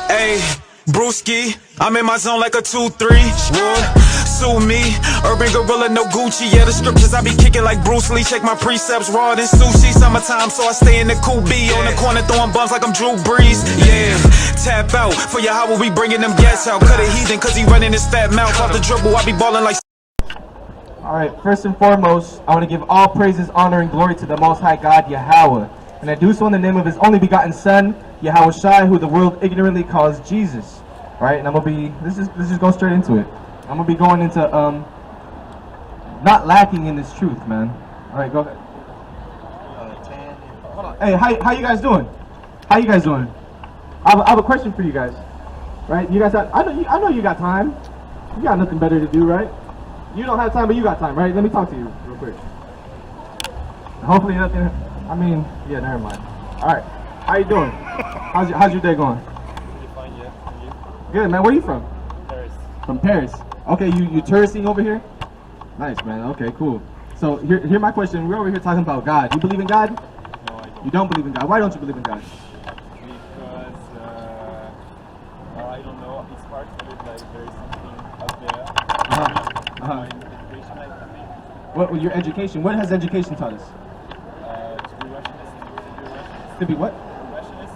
Ayy, Brewski, I'm in my zone like a 2-3. Would sue me, urban gorilla, no Gucci. Yeah, the scriptures I be kicking like Bruce Lee. Check my precepts, raw than sushi. Summertime, so I stay in the cool B. On the corner throwing bumps like I'm Drew Brees. Yeah, tap out for your how we bringing them gas out. Cut a heathen cause he running his fat mouth. Off the dribble, I be balling like. Alright, first and foremost, I want to give all praises, honor, and glory to the Most High God, Yahweh. And I do so in the name of His only begotten Son, Yahweh Shai, who the world ignorantly calls Jesus. Alright, and I'm going to be, let's just go straight into it. I'm going to be going into, not lacking in this truth, man. Alright, go ahead. Hold on. Hey, how you guys doing? How you guys doing? I have a question for you guys. Right, you guys have, I know you got time. You got nothing better to do, right? You don't have time, but you got time, right? Let me talk to you real quick. Hopefully nothing, I mean, yeah, never mind. All right, how you doing? How's your day going? Pretty fine, yeah. And you? Good, man. Where you from? Paris. From Paris. Okay, you touristing over here? Nice, man. Okay, cool. So here my question. We're over here talking about God. You believe in God? No, I don't. You don't believe in God. Why don't you believe in God? Because, I don't know, it's hard to live like there is something out there. My education, I think. What your education? What has education taught us? To be rationalist. To be what? Rationalist.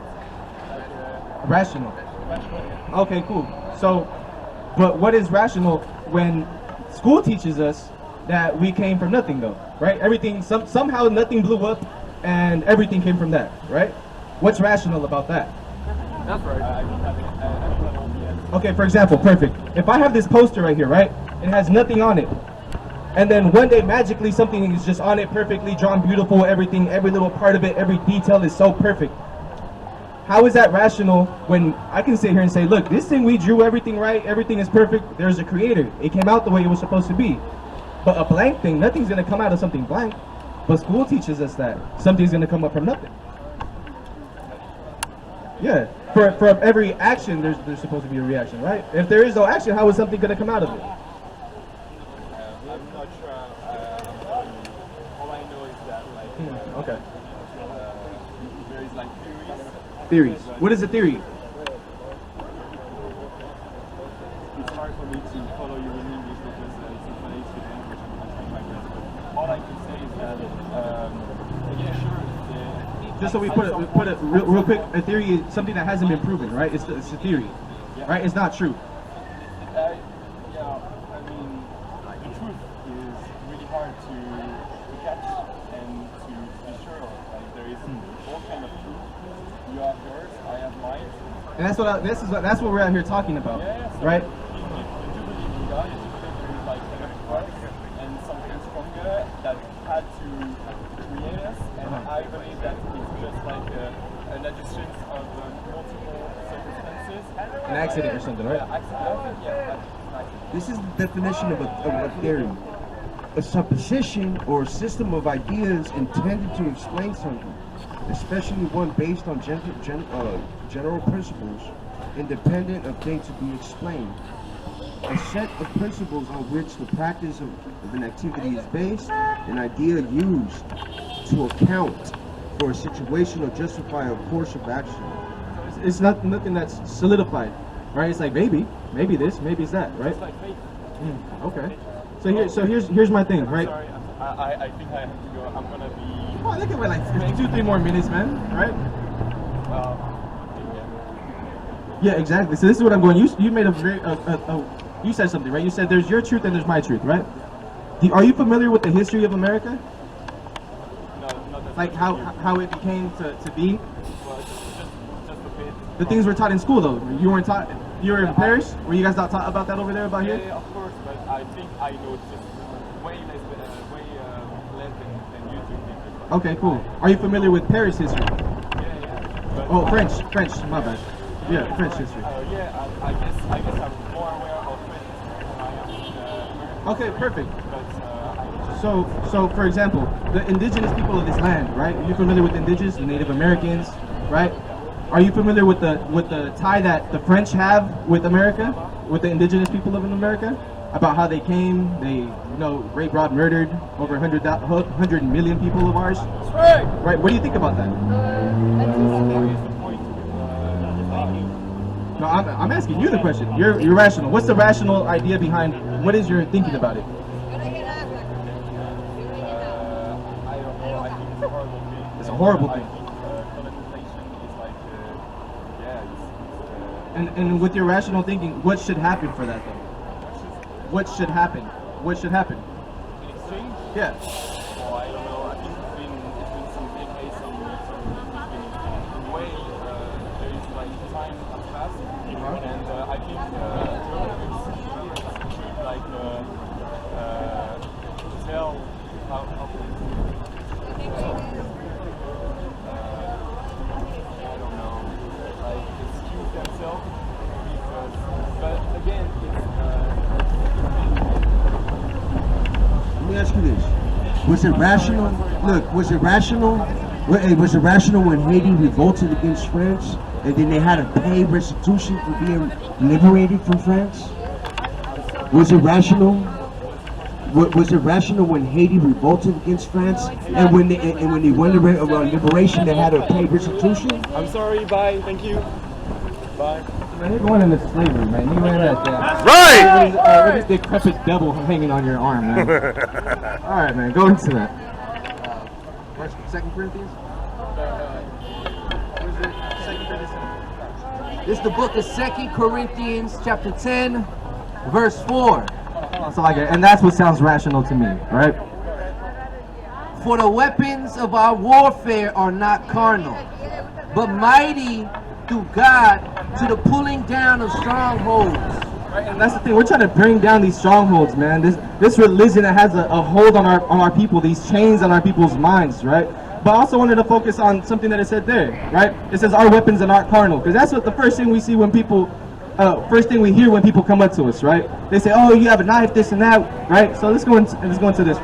Like, Rational. rational. Okay, cool. So, but what is rational when school teaches us that we came from nothing, though, right? Everything, somehow nothing blew up, and everything came from that, right? What's rational about that? That's right. I don't have all the answers. Okay, for example, perfect. If I have this poster right here, right? It has nothing on it. And then one day magically something is just on it, perfectly drawn, beautiful, everything, every little part of it, every detail is so perfect. How is that rational when I can sit here and say, look, this thing we drew everything right, everything is perfect, there's a creator. It came out the way it was supposed to be. But a blank thing, nothing's gonna come out of something blank. But school teaches us that something's gonna come up from nothing. Yeah, for every action, there's supposed to be a reaction, right? If there is no action, how is something gonna come out of it? I'm not sure. All I know is that, like, Okay. there is like Theories. What is a theory? It's hard for me to follow you in English because it's a phonetic language and I'm trying my best. But all I can say is that, yeah, sure. Just so we put it real quick, a theory is something that hasn't been proven, right? It's a theory, right? It's not true. Yeah, I mean, the truth is really hard to catch and to be sure of. Like, there is all kind of truth. You have yours, I have mine. And that's what we're out here talking about, So right? You do believe in God, you do believe there is like a force and something stronger that had to create us, and I believe that it's just like an addition of multiple circumstances. An accident or something, right? Yeah, accident, yeah, an accident. This is the definition of a theory. A supposition or system of ideas intended to explain something, especially one based on general principles, independent of things to be explained. A set of principles on which the practice of an activity is based, an idea used to account for a situation or justify a course of action. It's nothing that's solidified, right? It's like maybe this, maybe it's that, right? It's like faith. Okay. So here's my thing, right? Sorry, I think I have to go. I'm gonna be. Oh, look at me, like 2-3 more minutes, man. Right? Yeah, exactly. So this is what I'm going. You made a very you said something, right? You said there's your truth and there's my truth, right? Are you familiar with the history of America? No, not that. Like how it became to be? Well, just a bit. The things were taught in school, though. You weren't taught. You were in Paris. Were you guys not taught about that over there, about here? Yeah, of course, but I think I know just way less than you do. Okay, cool. Are you familiar with Paris history? Yeah. Oh, French. My bad. Yeah, French history. Yeah, I guess I'm more aware of French history than I am with American. Okay, perfect. But So for example, the indigenous people of this land, right? Are you familiar with indigenous, the Native Americans, right? Are you familiar with the tie that the French have with America, with the indigenous people of America? About how they came, they raped, robbed, murdered over 100 million people of ours. that's right. Right? What do you think about that? No, I'm asking you the question. You're rational. What's the rational idea behind? What is your thinking about it? I don't know. I think it's a horrible thing. It's a horrible I thing. think colonization is like, And with your rational thinking, what should happen for that though? What should happen? What should happen? in exchange. Yeah. Well, I don't know. I think it's been some big ways, some way. There is like time has passed, and I think journalists should like tell how I don't know, like excuse themselves because, but again, Let me ask you this. Was it rational? Look, was it rational? Was it rational when Haiti revolted against France and then they had to pay restitution for being liberated from France? Was it rational? Was it rational when Haiti revolted against France and when they won liberation they had to pay restitution? I'm sorry. Bye. Thank you. Bye. Man, you're going into slavery, man. You ain't at that. Right! Look at the decrepit devil hanging on your arm, man. All right, man. Go into that. Second Corinthians? This is the book of 2 Corinthians chapter 10, verse 4. So like, and that's what sounds rational to me, right? For the weapons of our warfare are not carnal, but mighty through God to the pulling down of strongholds. Right, and that's the thing. We're trying to bring down these strongholds, man. This religion that has a hold on our people, these chains on our people's minds, right? But I also wanted to focus on something that it said there, right? It says our weapons are not carnal, because that's what the first thing we see when people, first thing we hear when people come up to us, right? They say, "Oh, you have a knife, this and that," right? So let's go into this.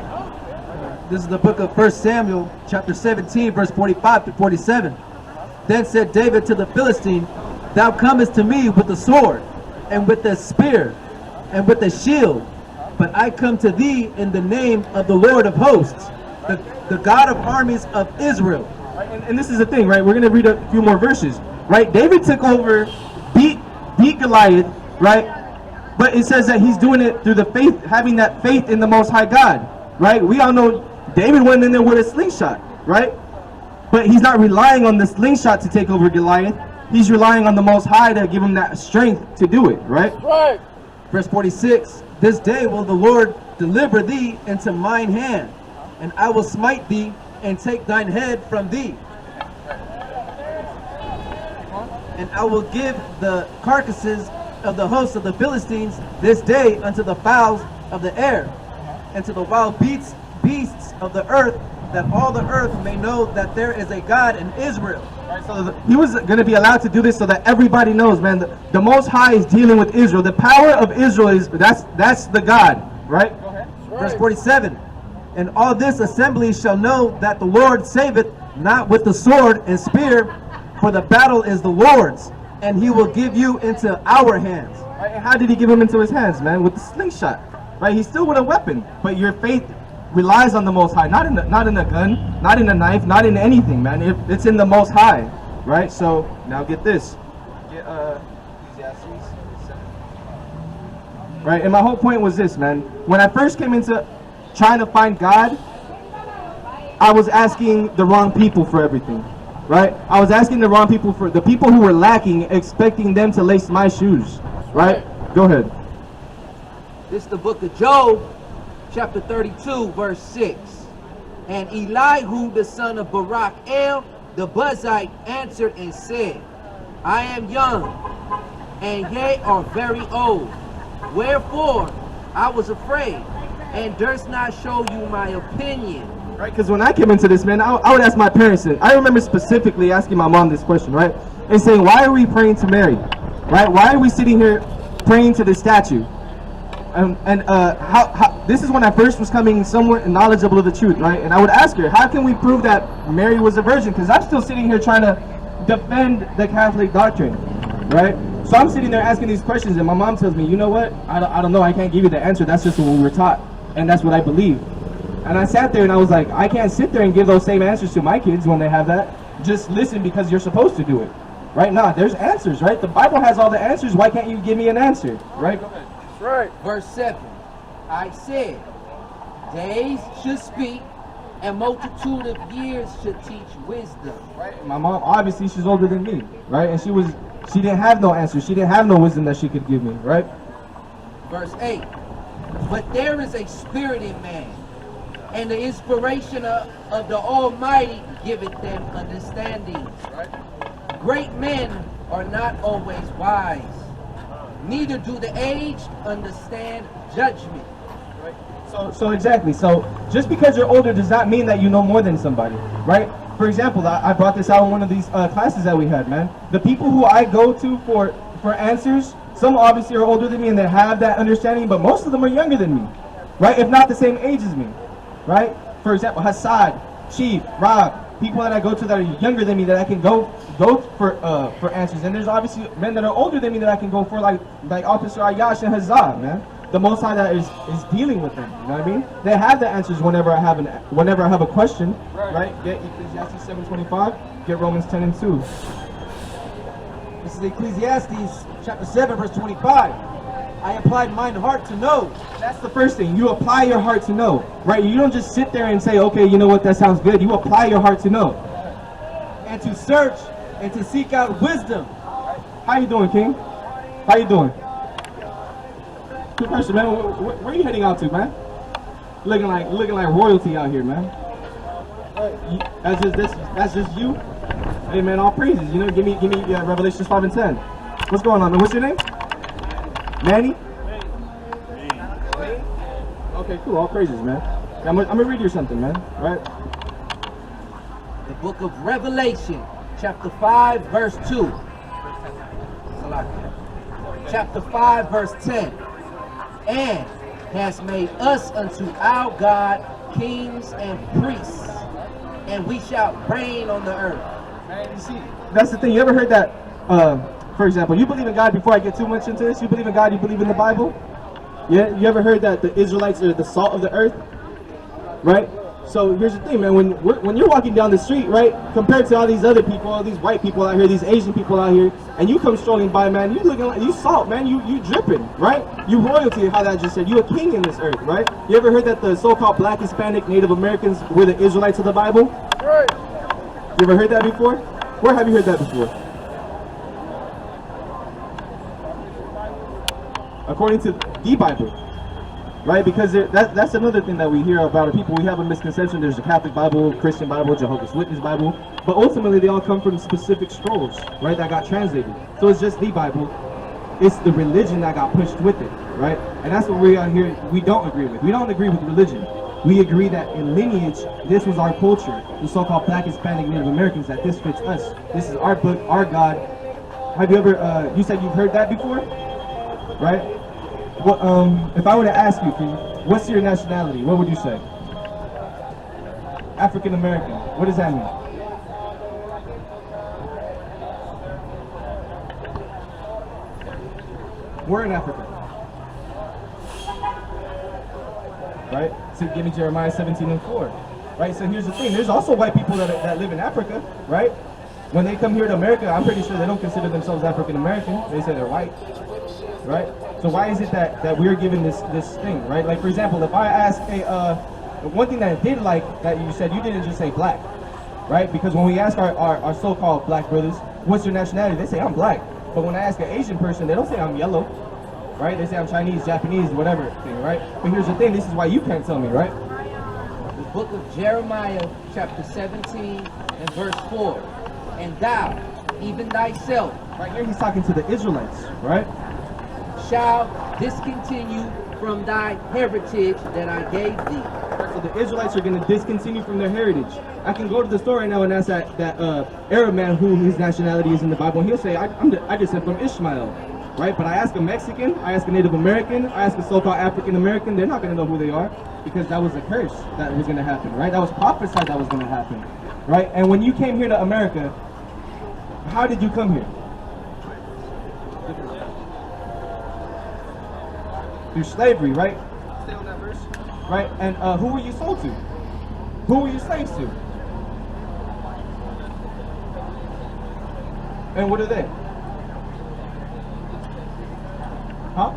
This is the book of 1 Samuel, chapter 17, verse 45 to 47. Then said David to the Philistine, Thou comest to me with the sword, and with the spear, and with the shield. But I come to thee in the name of the Lord of hosts, the God of armies of Israel. Right, and this is the thing, right? We're going to read a few more verses, right? David took over, beat Goliath, right? But it says that he's doing it through the faith, having that faith in the Most High God, right? We all know David went in there with a slingshot, right? But he's not relying on the slingshot to take over Goliath. He's relying on the Most High to give him that strength to do it, right? Right. Verse 46, This day will the Lord deliver thee into mine hand, and I will smite thee and take thine head from thee. And I will give the carcasses of the hosts of the Philistines this day unto the fowls of the air, and to the wild beasts of the earth, that all the earth may know that there is a God in Israel. Right, so he was going to be allowed to do this so that everybody knows, man, the Most High is dealing with Israel. The power of Israel is, that's the God, right? Go ahead. Verse 47, And all this assembly shall know that the Lord saveth not with the sword and spear, for the battle is the Lord's, and he will give you into our hands. Right, and how did he give him into his hands, man? With the slingshot, right? He's still with a weapon, but your faith relies on the Most High, not in a gun, not in a knife, not in anything, man. It's in the Most High, right? So now get this. Right, and my whole point was this, man. When I first came into trying to find God, I was asking the wrong people for everything, right? I was asking the wrong people for the people who were lacking, expecting them to lace my shoes, right? Go ahead. This is the book of Job, chapter 32, verse 6. And Elihu, the son of Barak-el, the Buzite, answered and said, I am young, and ye are very old. Wherefore I was afraid, and durst not show you my opinion. Right, because when I came into this, man, I would ask my parents, and I remember specifically asking my mom this question, right? And saying, why are we praying to Mary? Right? Why are we sitting here praying to this statue? This is when I first was coming somewhat knowledgeable of the truth, right? And I would ask her, how can we prove that Mary was a virgin? Because I'm still sitting here trying to defend the Catholic doctrine, right? So I'm sitting there asking these questions, and my mom tells me, you know what? I don't know. I can't give you the answer. That's just what we were taught, and that's what I believe. And I sat there and I was like, I can't sit there and give those same answers to my kids when they have that. Just listen because you're supposed to do it. right? Nah, there's answers, right? The Bible has all the answers. Why can't you give me an answer, right? Go ahead. Right. Verse 7. I said, days should speak, and multitude of years should teach wisdom. Right? My mom, obviously, she's older than me, right? And she didn't have no answers. She didn't have no wisdom that she could give me, right? Verse 8. But there is a spirit in man, and the inspiration of the Almighty giveth them understanding. Right? Great men are not always wise, neither do the aged understand judgment. So exactly. So just because you're older does not mean that you know more than somebody, right? For example, I brought this out in one of these classes that we had, man. The people who I go to for answers, some obviously are older than me and they have that understanding, but most of them are younger than me, right? If not the same age as me, right? For example, Hassad, Chief, Rob, people that I go to that are younger than me that I can go for answers. And there's obviously men that are older than me that I can go for, like Officer Ayash and Hazard, man. The Most High that is dealing with them. You know what I mean? They have the answers whenever I have a question, right? Get Ecclesiastes 7:25. Get Romans 10 and 2. This is Ecclesiastes chapter 7, verse 25. I applied mine heart to know. That's the first thing. You apply your heart to know, right? You don't just sit there and say, okay, you know what, that sounds good. You apply your heart to know. And to search and to seek out wisdom. How you doing, King? How you doing? Good question, man. Where are you heading out to, man? Looking like royalty out here, man. That's just you. Hey, man, all praises. You know, give me Revelations 5 and 10. What's going on, man? What's your name? Manny. Okay, cool. All praises, man. I'm gonna read you something, man. All right. The book of Revelation, chapter 5, verse 2. Chapter 5, verse 10. And has made us unto our God kings and priests, and we shall reign on the earth. Man, you see, that's the thing. You ever heard that, for example, you believe in God, before I get too much into this, you believe in God, you believe in the Bible? Yeah? You ever heard that the Israelites are the salt of the earth? Right? So here's the thing, man. When you're walking down the street, right, compared to all these other people, all these white people out here, these Asian people out here, and you come strolling by, man, you looking like you salt, man. You dripping, right? You royalty, how that just said. You a king in this earth, right? You ever heard that the so-called Black, Hispanic, Native Americans were the Israelites of the Bible? Right. You ever heard that before? Where have you heard that before? According to the Bible. Right, because that's another thing that we hear about people. We have a misconception. There's a Catholic Bible, Christian Bible, Jehovah's Witness Bible, but ultimately they all come from specific scrolls, right, that got translated. So it's just the Bible. It's the religion that got pushed with it, right? And that's what we are here. We don't agree with. We don't agree with religion. We agree that in lineage, this was our culture, the so-called Black, Hispanic, Native Americans. That this fits us. This is our book, our God. Have you ever? You said you've heard that before, right? Well, if I were to ask you, what's your nationality? What would you say? African American. What does that mean? We're in Africa. Right? So give me Jeremiah 17 and 4. Right? So here's the thing. There's also white people that live in Africa, right? When they come here to America, I'm pretty sure they don't consider themselves African American. They say they're white. Right? So why is it that we're given this thing, right? Like, for example, if I ask one thing that I did like that you said, you didn't just say black, right? Because when we ask our so-called black brothers, what's your nationality? They say I'm black. But when I ask an Asian person, they don't say I'm yellow, right? They say I'm Chinese, Japanese, whatever thing, right? But here's the thing, this is why you can't tell me, right? The book of Jeremiah, chapter 17 and verse 4. And thou, even thyself, Right here he's talking to the Israelites, right? shall discontinue from thy heritage that I gave thee. So the Israelites are going to discontinue from their heritage. I can go to the store right now and ask that Arab man who his nationality is in the Bible, and he'll say, I descend from Ishmael, right? But I ask a Mexican, I ask a Native American, I ask a so-called African American, they're not going to know who they are, because that was a curse that was going to happen, right? That was prophesied that was going to happen, right? And when you came here to America, how did you come here? Through slavery, right? Stay on that verse. Right? And who were you sold to? Who were you slaves to? And what are they? Huh?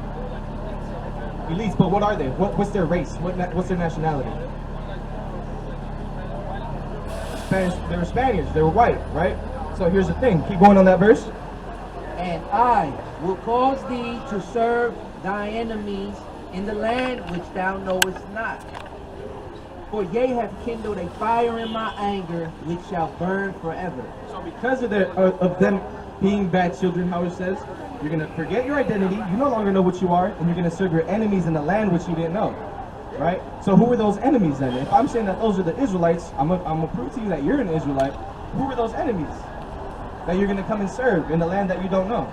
Elites, but what are they? What's their race? What's their nationality? Spanish. They were Spaniards. They were white, right? So here's the thing. Keep going on that verse. And I will cause thee to serve thy enemies in the land which thou knowest not. For ye have kindled a fire in my anger, which shall burn forever. So because of them being bad children, how it says, you're going to forget your identity, you no longer know what you are, and you're going to serve your enemies in the land which you didn't know. Right? So who were those enemies then? If I'm saying that those are the Israelites, I'm going to prove to you that you're an Israelite. Who were those enemies that you're going to come and serve in the land that you don't know?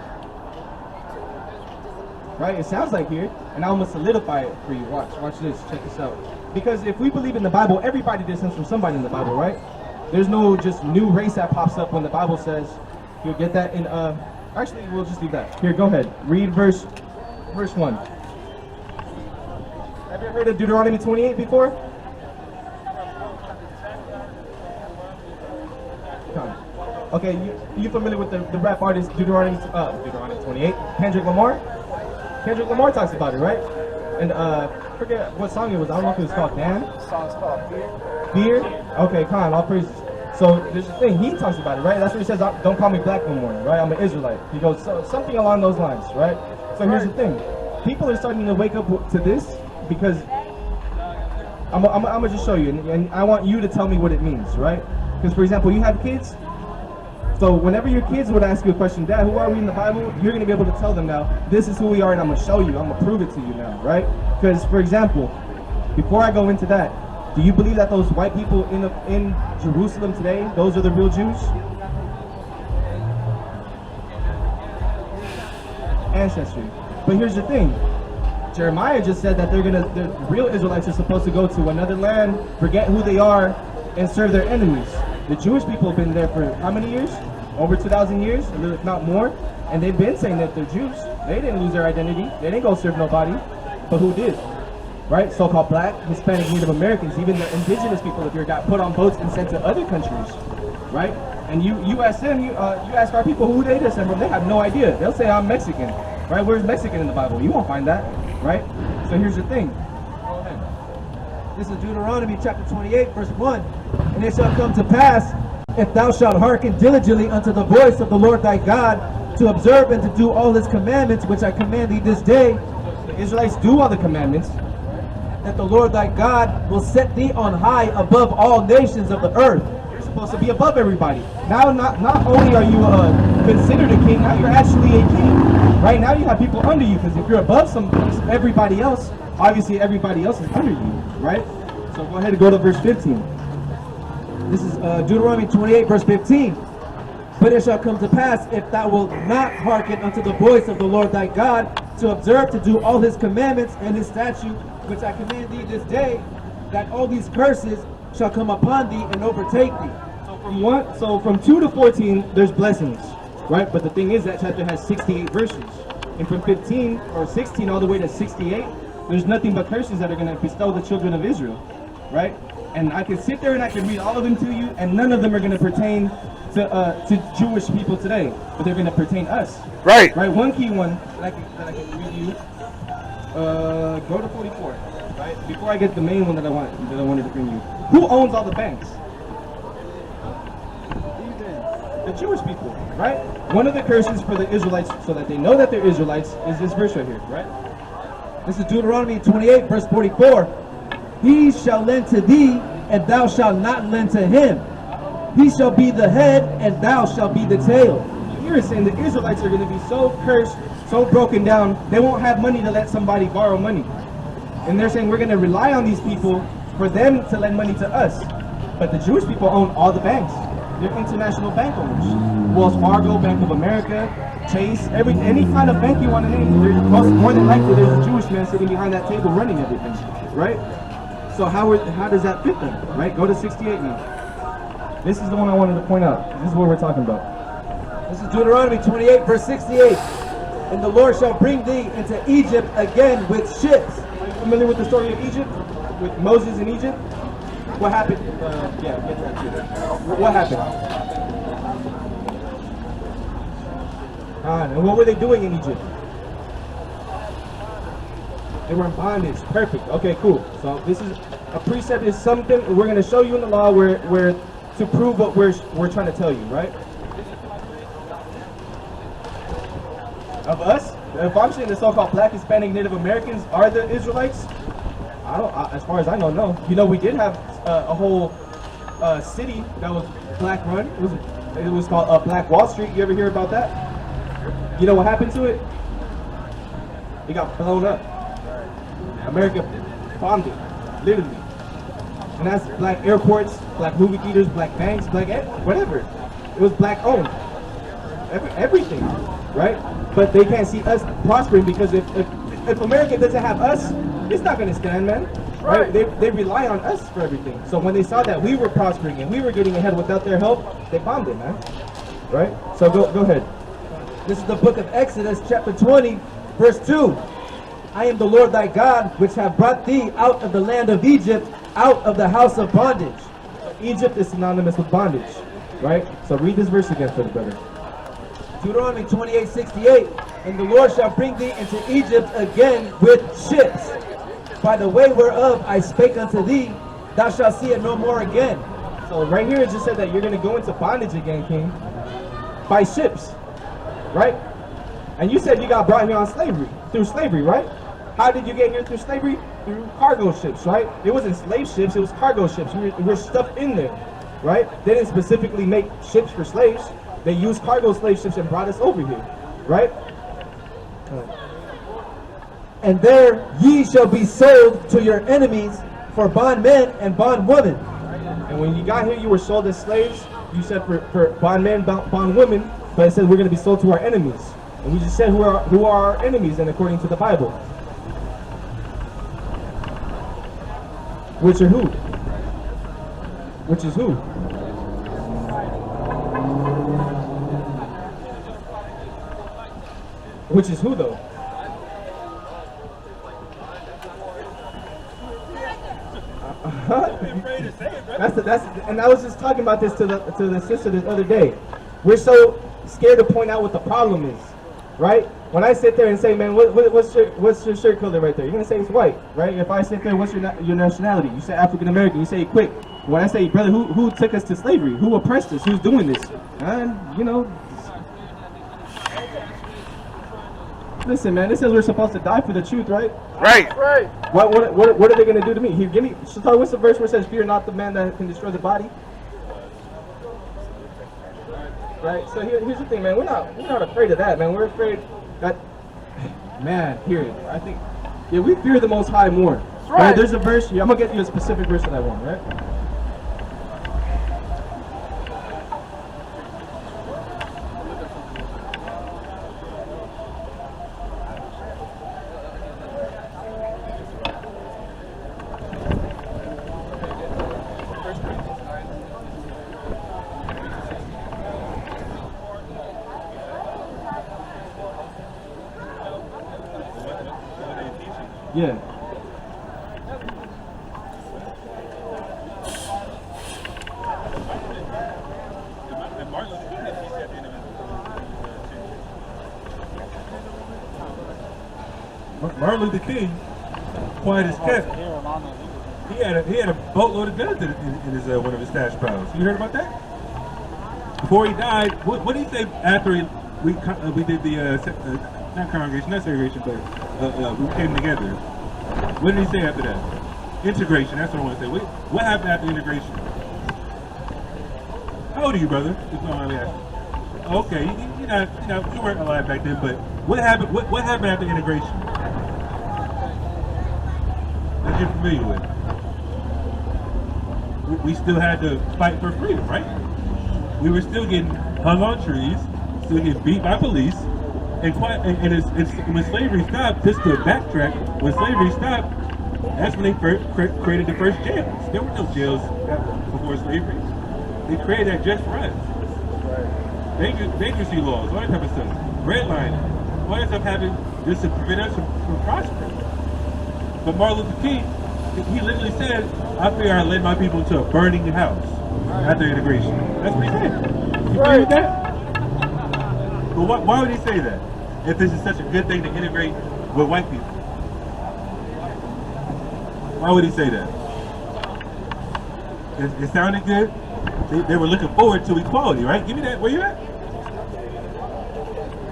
Right? It sounds like here, and I'm going to solidify it for you. Watch this. Check this out. Because if we believe in the Bible, everybody descends from somebody in the Bible, right? There's no just new race that pops up when the Bible says. You'll get that in actually we'll just leave that. Here, go ahead. Read verse 1. Have you heard of Deuteronomy 28 before? Okay, you familiar with the rap artist Deuteronomy 28? Kendrick Lamar? Kendrick Lamar talks about it, right? And forget what song it was. I don't know if it was called Dan. The song's called Fear. Fear? Okay, Khan, all praises. So there's a thing, he talks about it, right? That's what he says, don't call me black no more, right? I'm an Israelite. He goes, something along those lines, right? So here's the thing. People are starting to wake up to this because I'm gonna just show you, and I want you to tell me what it means, right? Because for example, you have kids. So whenever your kids would ask you a question, Dad, who are we in the Bible? You're going to be able to tell them now, this is who we are, and I'm going to show you. I'm going to prove it to you now, right? Because, for example, before I go into that, do you believe that those white people in Jerusalem today, those are the real Jews? Ancestry. But here's the thing. Jeremiah just said that the real Israelites are supposed to go to another land, forget who they are, and serve their enemies. The Jewish people have been there for how many years? Over 2,000 years, if not more. And they've been saying that they're Jews. They didn't lose their identity. They didn't go serve nobody. But who did? Right? So-called black, Hispanic, Native Americans, even the indigenous people up here got put on boats and sent to other countries. Right? And you ask them, you ask our people who they descend from, they have no idea. They'll say, I'm Mexican. Right? Where's Mexican in the Bible? You won't find that. Right? So here's the thing. Go ahead. This is Deuteronomy chapter 28, verse 1. And it shall come to pass, if thou shalt hearken diligently unto the voice of the Lord thy God, to observe and to do all his commandments, which I command thee this day, The Israelites do all the commandments. that the Lord thy God will set thee on high above all nations of the earth. You're supposed to be above everybody. Now, not only are you considered a king, now you're actually a king. Right now you have people under you, because if you're above everybody else, obviously everybody else is under you, right? So go ahead and go to verse 15. This is Deuteronomy 28, verse 15. But it shall come to pass, if thou wilt not hearken unto the voice of the Lord thy God, to observe to do all his commandments and his statutes, which I command thee this day, that all these curses shall come upon thee and overtake thee. So from 2 to 14, there's blessings, right? But the thing is, that chapter has 68 verses. And from 15 or 16 all the way to 68, there's nothing but curses that are going to bestow the children of Israel, right? And I can sit there and I can read all of them to you, and none of them are going to pertain to Jewish people today, but they're going to pertain us. Right. Right. One key one that I can read you. Go to 44. Right. Before I get the main one that I wanted to bring you. Who owns all the banks? The Jewish people. Right. One of the curses for the Israelites, so that they know that they're Israelites, is this verse right here. Right. This is Deuteronomy 28, verse 44. He shall lend to thee, and thou shalt not lend to him. He shall be the head, and thou shalt be the tail. Here it's saying the Israelites are going to be so cursed, so broken down, they won't have money to let somebody borrow money. And they're saying we're going to rely on these people for them to lend money to us. But the Jewish people own all the banks. They're international bank owners. Wells Fargo, Bank of America, Chase, any kind of bank you want to name. More than likely there's a Jewish man sitting behind that table running everything, right? So how does that fit them, right? Go to 68 now. This is the one I wanted to point out. This is what we're talking about. This is Deuteronomy 28, verse 68. And the Lord shall bring thee into Egypt again with ships. Are you familiar with the story of Egypt? With Moses in Egypt? What happened? Yeah, get that too. What happened? And what were they doing in Egypt? They were in bondage. Perfect. Okay, cool. So this is a precept is something we're going to show you in the law where to prove what we're trying to tell you, right? Of us, if I'm saying the so-called Black, Hispanic, Native Americans are the Israelites, as far as I know, no. You know, we did have a whole city that was black run. It was called Black Wall Street. You ever hear about that? You know what happened to it? It got blown up. America bombed it, literally. And that's black airports, black movie theaters, black banks, black whatever. It was black owned. Everything, right? But they can't see us prospering because if America doesn't have us, it's not going to stand, man. Right? They rely on us for everything. So when they saw that we were prospering and we were getting ahead without their help, they bombed it, man. Right? So go ahead. This is the book of Exodus, chapter 20, verse 2. I am the Lord thy God, which have brought thee out of the land of Egypt, out of the house of bondage. Egypt is synonymous with bondage, right? So read this verse again for the brother. Deuteronomy 28:68. And the Lord shall bring thee into Egypt again with ships. By the way whereof I spake unto thee, thou shalt see it no more again. So right here it just said that you're going to go into bondage again, king, by ships, right? And you said you got brought here on through slavery, right? How did you get here through slavery? Through cargo ships, right? It wasn't slave ships, it was cargo ships. We're stuffed in there, right? They didn't specifically make ships for slaves. They used cargo slave ships and brought us over here, right? And there ye shall be sold to your enemies for bondmen and bondwomen. And when you got here, you were sold as slaves. You said for bondmen, bondwomen, but it said we're going to be sold to our enemies. And we just said who are our enemies, and according to the Bible. Which are who? Which is who? Which is who though? And I was just talking about this to the sister this other day. We're so scared to point out what the problem is, right? When I sit there and say, man, what's your shirt color right there? You're gonna say it's white, right? If I sit there, what's your nationality? You say African American. You say it quick. When I say, brother, who took us to slavery? Who oppressed us? Who's doing this? And you know, listen, man. This says we're supposed to die for the truth, right? Right. What are they gonna do to me? Here, give me. So what's the verse where it says, "Fear not the man that can destroy the body"? Right. So here's the thing, man. We're not afraid of that, man. We're afraid that, man. Here, I think, yeah, we fear the Most High more. Right. There's a verse here. I'm gonna get you a specific verse that I want, right? Yeah. Martin Luther King, quiet as kept. He had a boatload of guns in his one of his stash piles. You heard about that? Before he died, what did he say after we did the not congregation, not segregation, but we came together? What did he say after that? Integration. That's what I want to say. What happened after integration? How old are you, brother? That's all I'm asking. Okay, you weren't alive back then, but what happened? What happened after integration? That you're familiar with. We still had to fight for freedom, right? We were still getting hung on trees, still getting beat by police, and when slavery stopped, just to backtrack, when slavery stopped, that's when they created the first jails. There were no jails before slavery. They created that just for us. Bankruptcy laws, all that type of stuff. Redlining, all that stuff happened just to prevent us from prospering. But Martin Luther King, he literally said, I fear I led my people into a burning house after integration. That's what he said. You agree with that? But why would he say that? If this is such a good thing to integrate with white people? Why would he say that? It sounded good. They were looking forward to equality, right? Give me that. Where you at?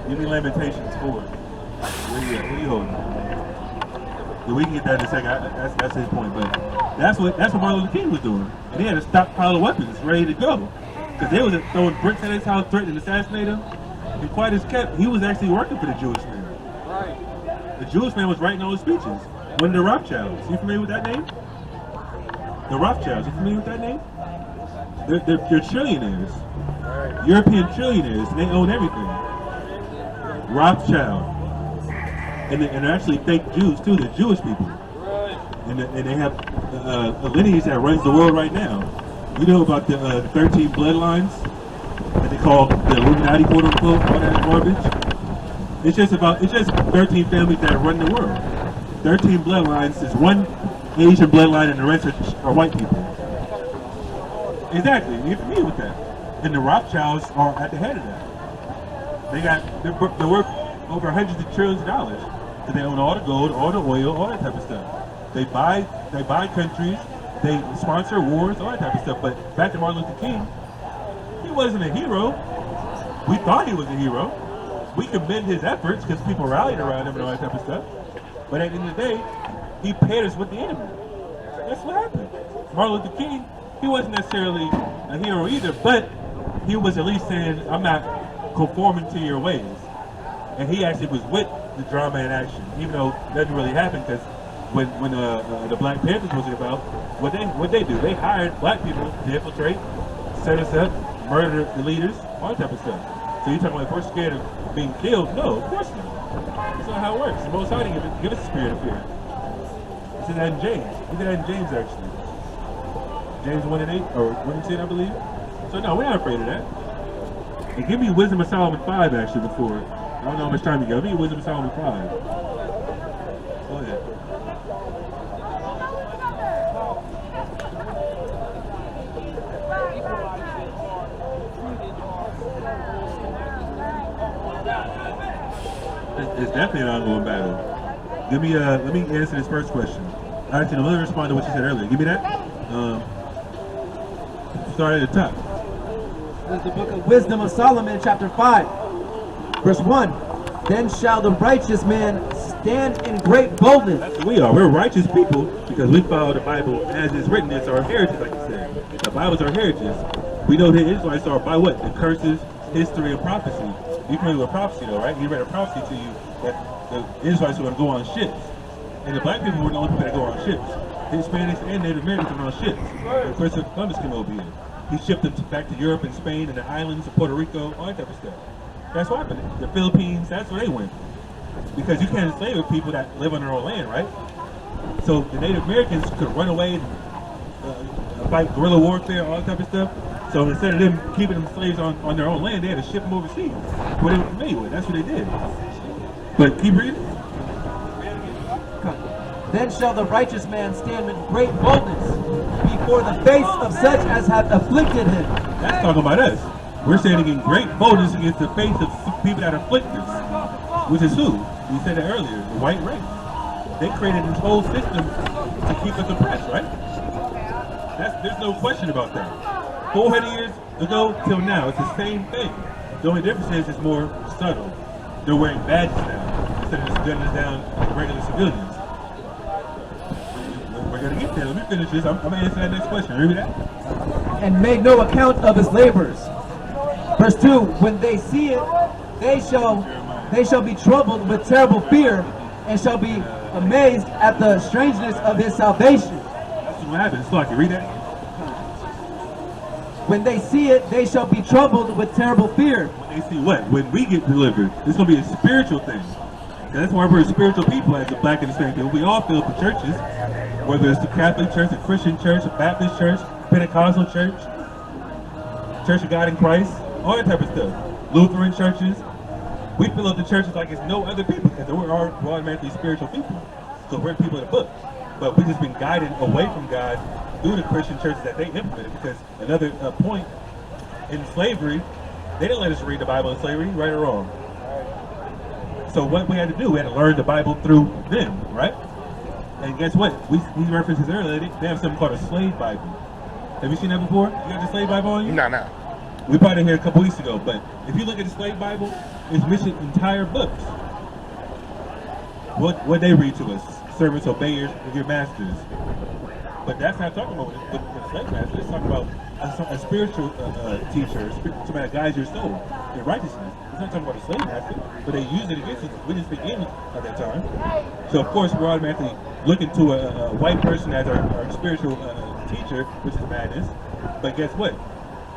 Give me Lamentations 4. Where you at? What are you holding? Yeah, we can get that in a second. That's his point. But that's what Martin Luther King was doing. And he had a stockpile of weapons ready to go. Because they was throwing bricks at his house, threatening to assassinate him. And quite as kept, he was actually working for the Jewish man. Right. The Jewish man was writing all his speeches. One of the Rothschilds. You familiar with that name? The Rothschilds. You familiar with that name? They're trillionaires. European trillionaires. And they own everything. Rothschild. And they're actually fake Jews too. They're Jewish people. And they have a lineage that runs the world right now. You know about the 13 bloodlines that they call the Illuminati, quote unquote, all that garbage? It's just 13 families that run the world. 13 bloodlines is one Asian bloodline and the rest are white people. Exactly, you're familiar with that. And the Rothschilds are at the head of that. They're worth over hundreds of trillions of dollars. So they own all the gold, all the oil, all that type of stuff. They buy countries, they sponsor wars, all that type of stuff. But back to Martin Luther King, he wasn't a hero. We thought he was a hero. We commend his efforts because people rallied around him and all that type of stuff. But at the end of the day, he paired us with the enemy. That's what happened. Martin Luther King, he wasn't necessarily a hero either, but he was at least saying, I'm not conforming to your ways. And he actually was with the drama in action, even though it doesn't really happen because when the Black Panthers was about, what they do? They hired black people to infiltrate, set us up, murder the leaders, all that type of stuff. So you're talking about if we're scared of being killed? No, of course not. That's not how it works. The Most High didn't give us a spirit of fear. He said that in James. He did that in James actually. James 1:8 or 1:10, I believe. So no, we're not afraid of that. And give me Wisdom of Solomon 5 actually before. I don't know how much time you got. Give me Wisdom of Solomon 5. Go ahead. It's definitely an ongoing battle. Give me let me answer this first question. Actually, let me respond to what you said earlier. Give me that. Start at the top. This is the book of Wisdom of Solomon, chapter 5, verse 1. Then shall the righteous man stand in great boldness. That's what we are. We're righteous people because we follow the Bible as it's written. It's our heritage, like you said. The Bible's our heritage. We know the Israelites are by what? The curses, history, and prophecy. You familiar with prophecy though, right? He read a prophecy to you that the Israelites were going to go on ships. And the black people were the only people that go on ships. Hispanics and Native Americans were on ships. When Christopher Columbus came over here, he shipped them back to Europe and Spain and the islands of Puerto Rico, all that type of stuff. That's what happened. The Philippines, that's where they went. Because you can't enslave people that live on their own land, right? So the Native Americans could run away and fight guerrilla warfare, all that type of stuff. So instead of them keeping them slaves on their own land, they had to ship them overseas. What they were familiar with. That's what they did. But keep reading. Then shall the righteous man stand with great boldness before the face of such as have afflicted him. That's talking about us. We're standing in great boldness against the face of people that afflict us. Which is who? We said it earlier, the white race. They created this whole system to keep us oppressed, right? There's no question about that. 400 years ago till now, it's the same thing. The only difference is it's more subtle. They're wearing badges now instead of just gunning down regular civilians. We're gonna get there. Let me finish this. I'm gonna answer that next question. Read that. And made no account of his labors. Verse 2, when they see it, they shall be troubled with terrible fear, and shall be amazed at the strangeness of his salvation. That's what happens. So I can read that. When they see it, they shall be troubled with terrible fear. When they see what? When we get delivered. It's going to be a spiritual thing. And that's why we're spiritual people as a black and Hispanic people. We all fill up the churches, whether it's the Catholic Church, a Christian church, a Baptist church, Pentecostal church, Church of God in Christ, all that type of stuff. Lutheran churches. We fill up the churches like it's no other people because we're automatically spiritual people. So we're people of the book. But we've just been guided away from God through the Christian churches that they implemented, because another point in slavery, They didn't let us read the Bible in slavery, right or wrong. So what we had to do, we had to learn the Bible through them, right? And guess what? We references earlier, they have something called a slave Bible. Have you seen that before? You got the slave Bible on you? No. We brought it here a couple weeks ago, but if you look at the slave Bible, it's missing entire books. What they read to us, servants obey your masters. But that's not talking about with the slave master. It's talking about a spiritual teacher, somebody that guides your soul in righteousness. It's not talking about a slave master, but they use it against us. We didn't speak English at that time. So of course we're automatically looking to a white person as our spiritual teacher, which is madness. But guess what?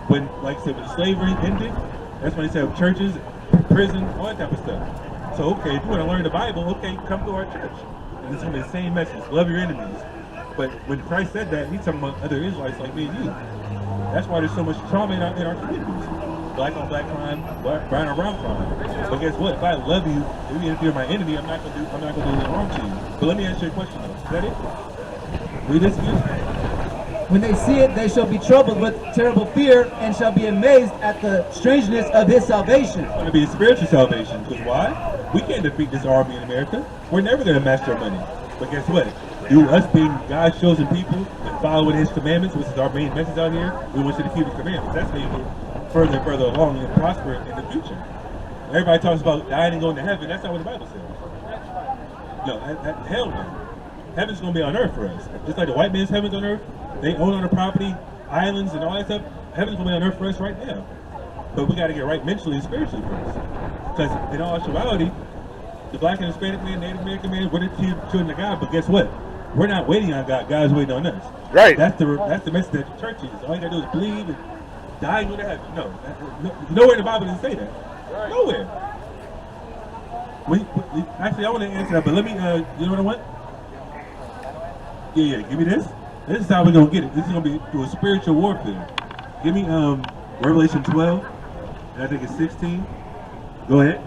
When, like I said, when slavery ended, that's when they set up churches, prison, all that type of stuff. So okay, if you want to learn the Bible, okay, come to our church. And it's going to be the same message, love your enemies. But when Christ said that, he's talking about other Israelites like me and you. That's why there's so much trauma in our communities. Black on black crime, brown on brown crime. But guess what? If I love you, even if you're my enemy, I'm not gonna do anything wrong to you. But let me answer your question though. Is that it? Read this again. When they see it, they shall be troubled with terrible fear and shall be amazed at the strangeness of his salvation. It's going to be a spiritual salvation. Because why? We can't defeat this army in America. We're never going to master our money. But guess what? Through us being God's chosen people and following his commandments, which is our main message out here, we want you to keep his commandments. That's how you get further and further along and prosper in the future. Everybody talks about dying and going to heaven. That's not what the Bible says. No, hell no. Heaven's going to be on earth for us. Just like the white man's heaven's on earth, they own on the property, islands and all that stuff. Heaven's going to be on earth for us right now. But we got to get right mentally and spiritually first. Because in all actuality, the black and Hispanic man, Native American man, we're the children of God. But guess what? We're not waiting on God. God's waiting on us. Right. That's the message that the church is. All you got to do is believe and die and go to heaven. No. Nowhere in the Bible does it say that. Right. Nowhere. Actually, I want to answer that, but let me, you know what I want? Yeah, give me this. This is how we're going to get it. This is going to be through a spiritual warfare. Give me Revelation 12, and I think it's 16. Go ahead.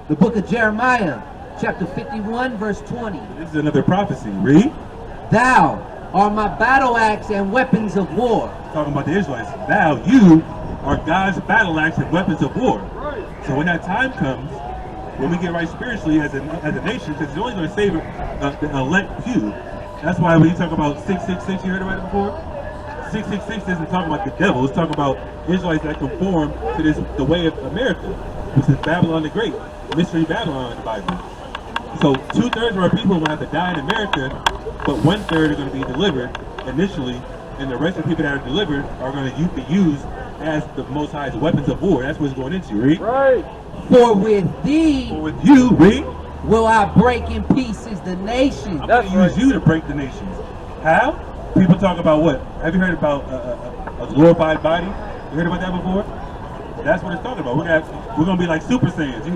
The book of Jeremiah, chapter 51, verse 20. This is another prophecy. Read. Thou art my battle axe and weapons of war. Talking about the Israelites. Thou, you, are God's battle axe and weapons of war. So when that time comes, when we get right spiritually as a nation, because it's only going to save the elect few. That's why when you talk about 666, you heard about it before? 666 isn't talking about the devil. It's talking about Israelites that conform to the way of America, which is Babylon the Great, mystery Babylon in the Bible. So 2/3 of our people will have to die in America, but 1/3 are going to be delivered initially, and the rest of the people that are delivered are going to be used as the Most High's weapons of war. That's what it's going into, read. Right. For with thee For with you, read. will I break in pieces the nation. I'm going to use you to break the nations. How? People talk about what? Have you heard about a glorified body? You heard about that before? That's what it's talking about. We're going to be like Super Saiyans.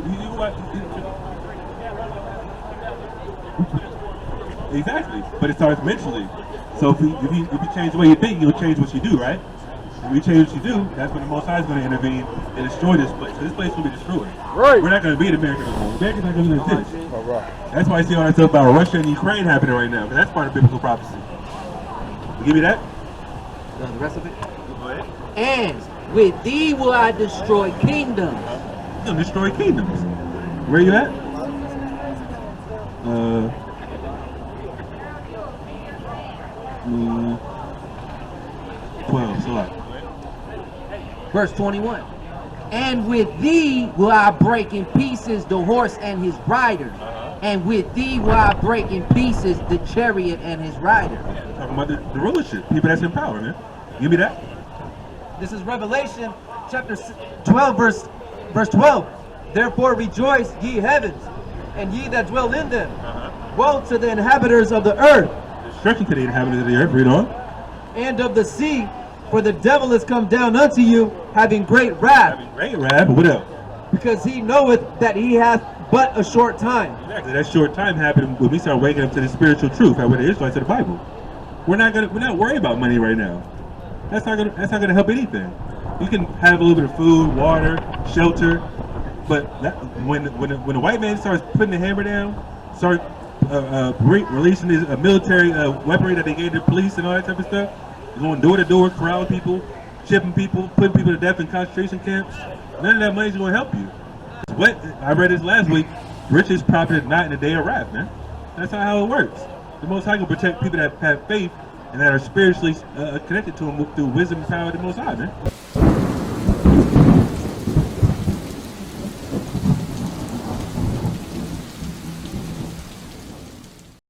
Exactly. But it starts mentally. So if you change the way you think, you'll change what you do, right? If you change what you do, that's when the Most High is going to intervene and destroy this place. So this place will be destroyed. Right. We're not going to be in America anymore. America's not going to exist. All right. That's why I see all that stuff about Russia and Ukraine happening right now, because that's part of biblical prophecy. You give me that? The rest of it. Go ahead. And with thee will I destroy kingdoms. You're going to destroy kingdoms. Where you at? 12, so what? Verse 21. And with thee will I break in pieces the horse and his rider. And with thee will I break in pieces the chariot and his rider. Talking about the rulership, people that's in power, man. Give me that. This is Revelation chapter 12, verse 12. Therefore rejoice, ye heavens, and ye that dwell in them. Woe to the inhabitants of the earth. Destruction to the inhabitants of the earth, read on. And of the sea, for the devil is come down unto you, having great wrath, Having great wrath, but what else? because he knoweth that he hath but a short time. Exactly, that short time happened when we start waking up to the spiritual truth, how we're the Israelites of the Bible. We're not worried about money right now. That's not gonna help anything. You can have a little bit of food, water, shelter, but when the white man starts putting the hammer down, start releasing his military weaponry that they gave to the police and all that type of stuff, going door to door, corralling people, shipping people, putting people to death in concentration camps, None of that money's going to help you. What I read this last week, riches profited not in the day of wrath, man. That's not how it works. The Most High will protect people that have faith and that are spiritually connected to Him through wisdom and power of the Most High, man.